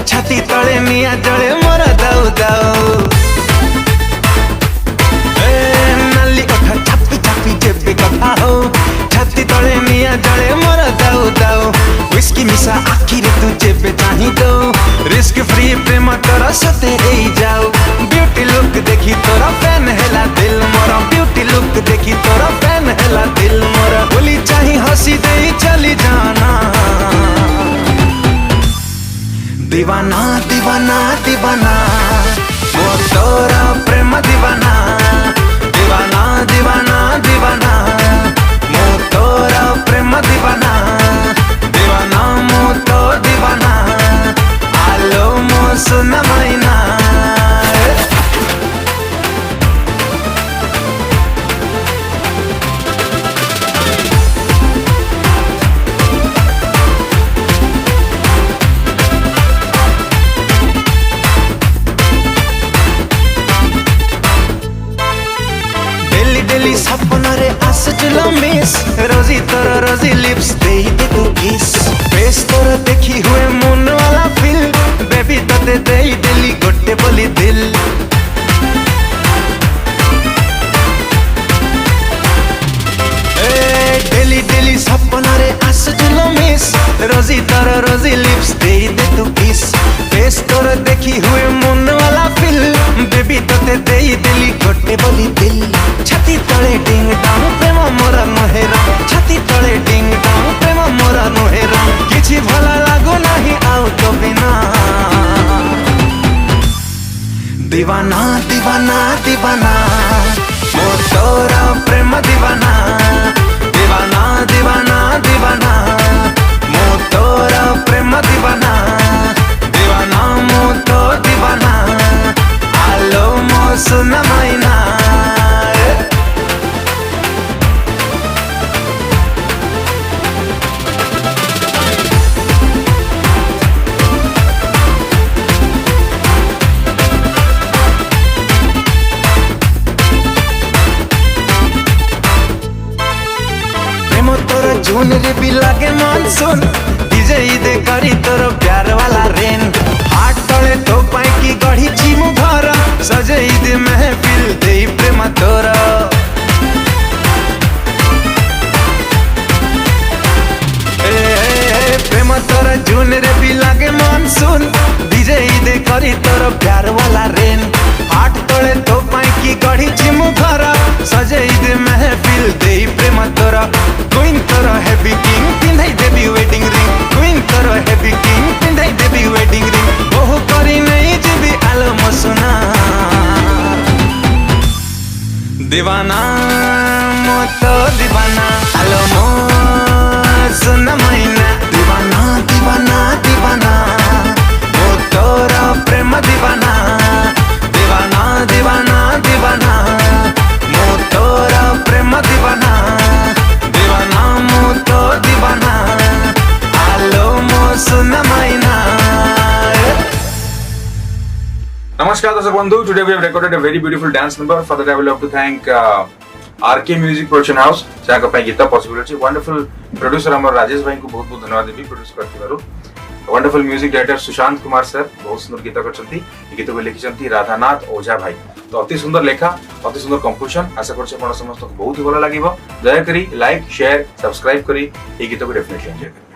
छाती तले निया जले मोर दाऊ दाऊ नाली कथा छापी छापी जेबे कथा हो छाती तले निया जले मोर दाऊ दाऊ व्हिस्की मिसा आखि रे तू जेबे चाही दो रिस्क फ्री प्रेम तोरा सते एई जाऊ ब्यूटी लुक देखी तोरा फैन हैला दिल मोर ब्यूटी लुक देखी तोरा फैन हैला दिल मोर बोली चाही हंसी दे चली जाना दीवाना दीवाना दीवाना वो तोरा प्रेम दीवाना दीवाना दीवाना दीवाना मो तोरा प्रेम दीवाना दीवाना मो तो दीवाना आलो मो सुन मैना डेली सपना रे आसुचलो मिस रोजी तोर रोजी लिप्स दे दे तू किस फेस तोर देखी हुए मन वाला फील बेबी तते दे डेली गोटे बोली दिल डेली डेली सपना रे आसुचलो मिस रोजी तोर रोजी लिप्स दे दे तू किस फेस तोर देखी हुए मन वाला फील बेबी तते दे डेली गोटे बोली दिल छाती तले डिंग डांग प्रेम मोरा नहेरा छाती तले डिंग डांग प्रेम मोरा नहेरा किछि भला लागो नाही आउ तो बिना दीवाना दीवाना दीवाना मो तोरा प्रेम दीवाना दीवाना दीवाना दीवाना मो तोरा प्रेम दीवाना दीवाना मो तो दीवाना आलो मो सुन मैना जून रे भी लागे मानसून डीजे दे करी तोर प्यार वाला रेन हाट तले तो पाई की गढ़ी चिमु घर सजे दे महफिल दे प्रेम तोर प्रेम तोर जून रे भी लागे मानसून डीजे दे करी तोर प्यार वाला रेन हाट तले तो पाई की गढ़ी चिमु घर सजे दे महफिल दे प्रेम तोर क्वीन तोरा हैप्पी किंग पिंधाई देबी वेडिंग रिंग क्वीन तोरा हैप्पी किंग पिंधाई देबी वेडिंग रिंग बहु करी नहीं जीबी आलो मसुना दीवाना मो तो दीवाना आलो मो सुन मैना दीवाना दीवाना दीवाना मो तोरा प्रेम दीवाना दीवाना दीवाना दीवाना मो तोरा प्रेम दीवाना दीवाना मो तो दीवाना आलो मो सुन मैना Namaskar Darshan Bandhu. Today we have recorded a very beautiful dance number. For that I will have to thank RK Music Production House. जहाँ का पाई गीता possible है. Wonderful producer हमारे राजेश भाई को बहुत बहुत धन्यवाद देवी produce करते बारू. Wonderful music director Sushant Kumar sir बहुत सुंदर गीता करचंती. ये गीत को लिखिचंती राधानाथ ओझा भाई. तो अति सुंदर लेखा अति सुंदर कंपोजिशन आशा करछे आपण समस्त को बहुत ही भलो लागिवो. दया करी लाइक शेयर सब्सक्राइब करी ये गीत को डेफिनेटली एंजॉय करी.